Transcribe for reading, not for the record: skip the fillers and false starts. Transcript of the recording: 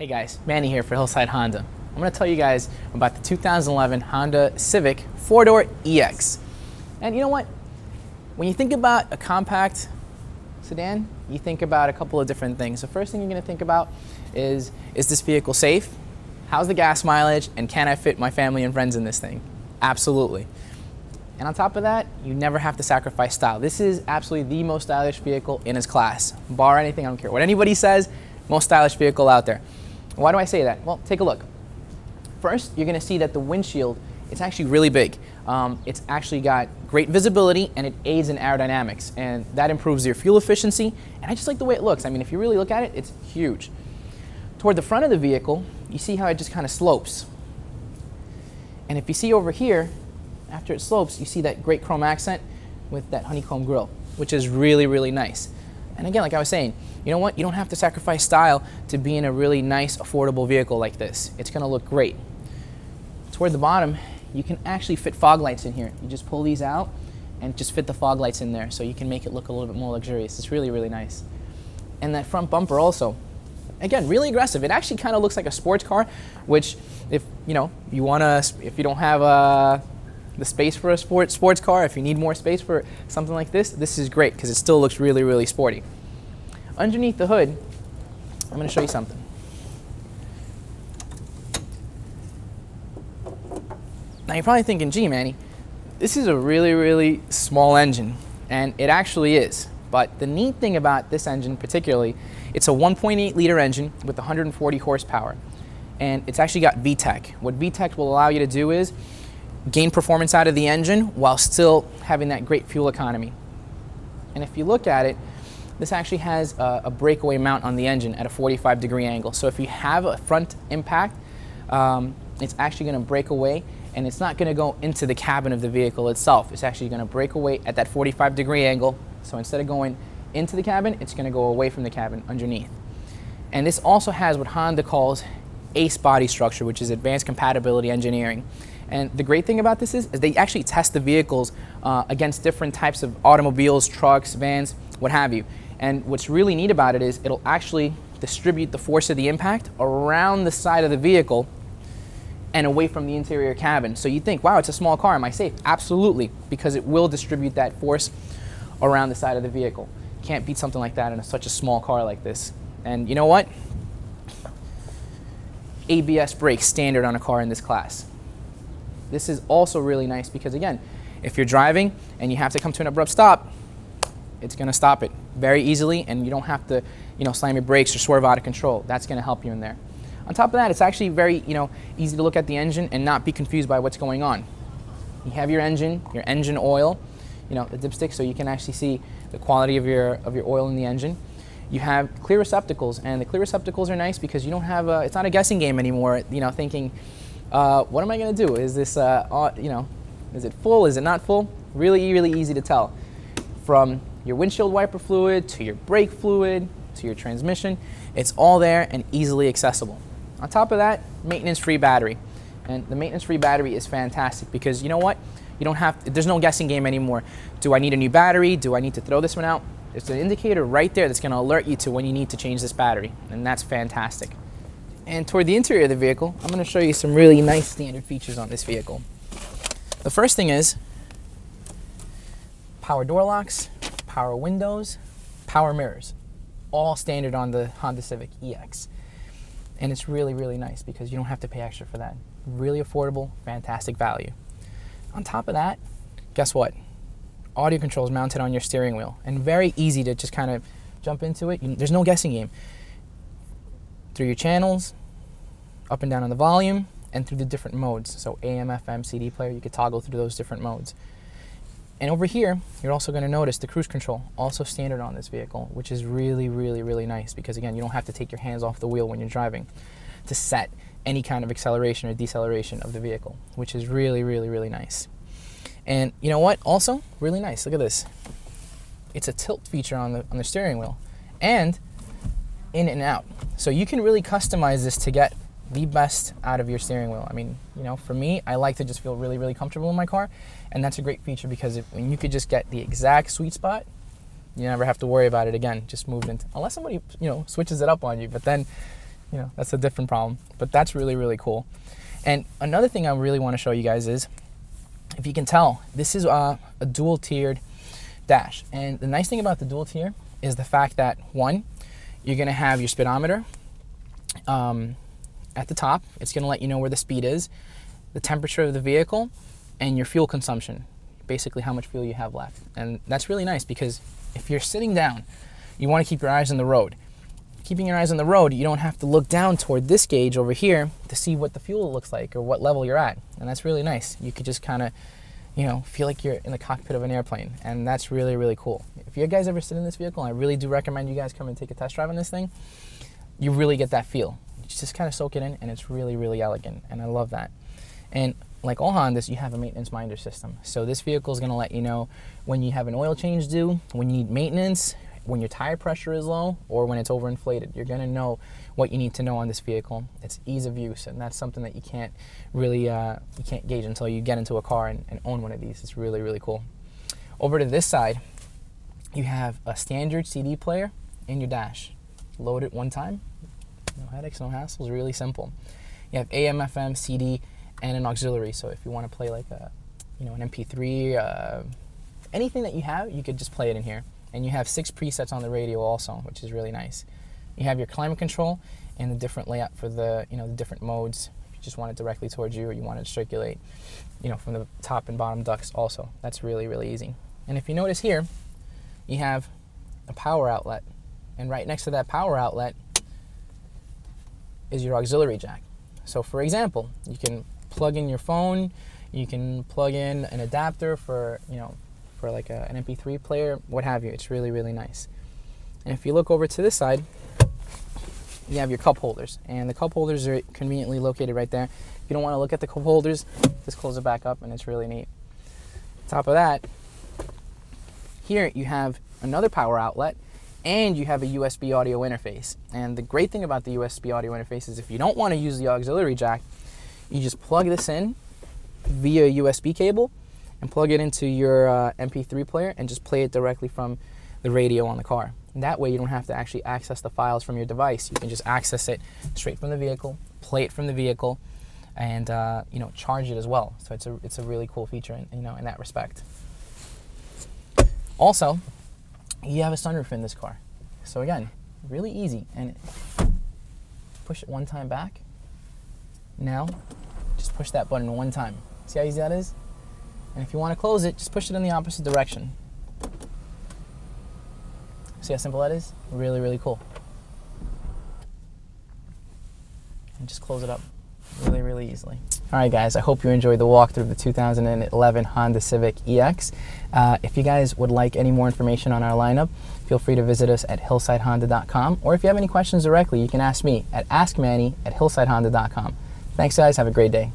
Hey guys, Manny here for Hillside Honda. I'm going to tell you guys about the 2011 Honda Civic 4-door EX. And you know what? When you think about a compact sedan, you think about a couple of different things. The first thing you're going to think about is this vehicle safe? How's the gas mileage? And can I fit my family and friends in this thing? Absolutely. And on top of that, you never have to sacrifice style. This is absolutely the most stylish vehicle in its class. Bar anything, I don't care what anybody says, most stylish vehicle out there. Why do I say that? Well, take a look. First, you're going to see that the windshield, it's actually really big. It's actually got great visibility and it aids in aerodynamics, and that improves your fuel efficiency, and I just like the way it looks. I mean, if you really look at it, it's huge. Toward the front of the vehicle, you see how it just kind of slopes. And if you see over here, after it slopes, you see that great chrome accent with that honeycomb grille, which is really, really nice. And again, like I was saying, you know what? You don't have to sacrifice style to be in a really nice, affordable vehicle like this. It's going to look great. Toward the bottom, you can actually fit fog lights in here. You just pull these out and just fit the fog lights in there so you can make it look a little bit more luxurious. It's really, really nice. And that front bumper also, again, really aggressive. It actually kind of looks like a sports car, which if you don't have the space for a sports car, if you need more space for something like this is great because it still looks really, really sporty. Underneath the hood, I'm going to show you something. Now you're probably thinking, gee, Manny, this is a really, really small engine, and it actually is. But the neat thing about this engine particularly, it's a 1.8 liter engine with 140 horsepower, and it's actually got VTEC. What VTEC will allow you to do is gain performance out of the engine while still having that great fuel economy. And if you look at it, this actually has a breakaway mount on the engine at a 45-degree angle. So if you have a front impact, it's actually going to break away, and it's not going to go into the cabin of the vehicle itself. It's actually going to break away at that 45-degree angle. So instead of going into the cabin, it's going to go away from the cabin underneath. And this also has what Honda calls ACE body structure, which is advanced compatibility engineering. And the great thing about this is they actually test the vehicles against different types of automobiles, trucks, vans, what have you. And what's really neat about it is it'll actually distribute the force of the impact around the side of the vehicle and away from the interior cabin. So you think, wow, it's a small car, am I safe? Absolutely, because it will distribute that force around the side of the vehicle. Can't beat something like that in such a small car like this. And you know what? ABS brakes standard on a car in this class. This is also really nice because, again, if you're driving and you have to come to an abrupt stop, it's going to stop it very easily, and you don't have to, slam your brakes or swerve out of control. That's going to help you in there. On top of that, it's actually very, easy to look at the engine and not be confused by what's going on. You have your engine oil, the dipstick, so you can actually see the quality of your oil in the engine. You have clear receptacles, and the clear receptacles are nice because you don't have it's not a guessing game anymore, thinking, what am I going to do? Is this, is it full? Is it not full? Really, really easy to tell. From your windshield wiper fluid to your brake fluid to your transmission, it's all there and easily accessible. On top of that, maintenance-free battery. And the maintenance-free battery is fantastic because you know what? There's no guessing game anymore. Do I need a new battery? Do I need to throw this one out? There's an indicator right there that's going to alert you to when you need to change this battery, and that's fantastic. And toward the interior of the vehicle, I'm going to show you some really nice standard features on this vehicle. The first thing is power door locks, power windows, power mirrors, all standard on the Honda Civic EX. And it's really, really nice because you don't have to pay extra for that. Really affordable, fantastic value. On top of that, guess what? Audio controls mounted on your steering wheel, and very easy to just kind of jump into it. There's no guessing game. Through your channels, up and down on the volume, and through the different modes. So AM, FM, CD player, you could toggle through those different modes. And over here, you're also going to notice the cruise control, also standard on this vehicle, which is really, really, really nice because, again, you don't have to take your hands off the wheel when you're driving to set any kind of acceleration or deceleration of the vehicle, which is really, really, really nice. And you know what? Also, really nice. Look at this. It's a tilt feature on the steering wheel, and in and out. So you can really customize this to get the best out of your steering wheel. I mean, for me, I like to just feel really, really comfortable in my car, and that's a great feature because when you could just get the exact sweet spot, you never have to worry about it again. Just move into, unless somebody, switches it up on you, but then you know, that's a different problem. But that's really, really cool. And another thing I really want to show you guys is, if you can tell, this is a dual tiered dash. And the nice thing about the dual tier is the fact that, one, you're going to have your speedometer at the top. It's going to let you know where the speed is, the temperature of the vehicle, and your fuel consumption, basically how much fuel you have left. And that's really nice, because if you're sitting down, you want to keep your eyes on the road. Keeping your eyes on the road, you don't have to look down toward this gauge over here to see what the fuel looks like or what level you're at. And that's really nice. You could just kind of, you know, feel like you're in the cockpit of an airplane. And that's really, really cool. If you guys ever sit in this vehicle, I really do recommend you guys come and take a test drive on this thing. You really get that feel. You just kind of soak it in, and it's really, really elegant. And I love that. And like all Hondas, you have a maintenance minder system. So this vehicle is going to let you know when you have an oil change due, when you need maintenance, when your tire pressure is low, or when it's overinflated. You're going to know what you need to know on this vehicle. It's ease of use, and that's something that you can't really you can't gauge until you get into a car and own one of these. It's really, really cool. Over to this side, you have a standard CD player in your dash. Load it one time. No headaches, no hassles. Really simple. You have AM, FM, CD, and an auxiliary. So if you want to play like a, you know, an MP3, anything that you have, you could just play it in here. And you have 6 presets on the radio also, which is really nice. You have your climate control and the different layout for the, you know, the different modes. If you just want it directly towards you, or you want it to circulate, you know, from the top and bottom ducts also. That's really, really easy. And if you notice here, you have a power outlet. And right next to that power outlet is your auxiliary jack. So for example, you can plug in your phone, you can plug in an adapter for, you know, for like an MP3 player, what have you. It's really, really nice. And if you look over to this side, you have your cup holders. And the cup holders are conveniently located right there. If you don't want to look at the cup holders, just close it back up, and it's really neat. On top of that, here you have another power outlet, and you have a USB audio interface. And the great thing about the USB audio interface is, if you don't want to use the auxiliary jack, you just plug this in via USB cable and plug it into your MP3 player and just play it directly from the radio on the car. And that way you don't have to actually access the files from your device. You can just access it straight from the vehicle, play it from the vehicle, and you know, charge it as well. So it's a really cool feature in that respect. Also, you have a sunroof in this car. So again, really easy. And push it one time back. Now, just push that button one time. See how easy that is? And if you want to close it, just push it in the opposite direction. See how simple that is? Really, really cool. And just close it up really, really easily. All right, guys, I hope you enjoyed the walkthrough of the 2011 Honda Civic EX. If you guys would like any more information on our lineup, feel free to visit us at hillsidehonda.com. Or if you have any questions directly, you can ask me at askmanny@hillsidehonda.com. Thanks, guys. Have a great day.